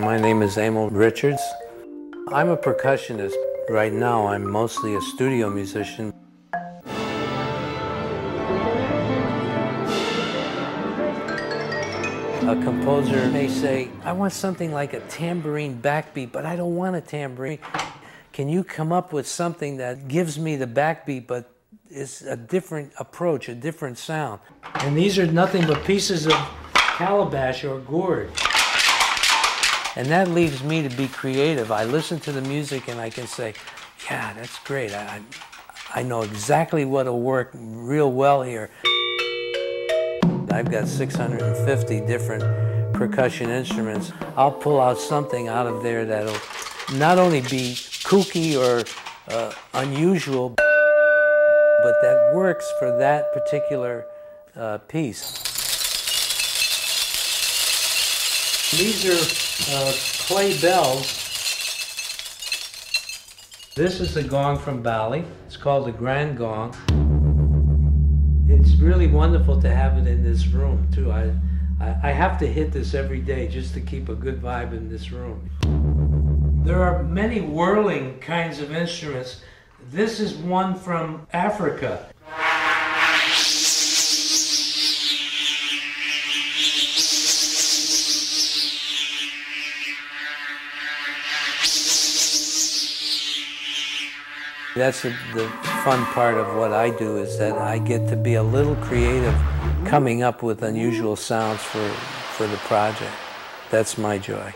My name is Emil Richards. I'm a percussionist. Right now, I'm mostly a studio musician. A composer may say, I want something like a tambourine backbeat, but I don't want a tambourine. Can you come up with something that gives me the backbeat, but is a different approach, a different sound? And these are nothing but pieces of calabash or gourd. And that leaves me to be creative. I listen to the music and I can say, yeah, that's great. I know exactly what'll work real well here. I've got 650 different percussion instruments. I'll pull out something out of there that'll not only be kooky or unusual, but that works for that particular piece. These are clay bells. This is a gong from Bali. It's called the Grand Gong. It's really wonderful to have it in this room too. I have to hit this every day just to keep a good vibe in this room. There are many whirling kinds of instruments. This is one from Africa. That's the fun part of what I do, is that I get to be a little creative coming up with unusual sounds for the project. That's my joy.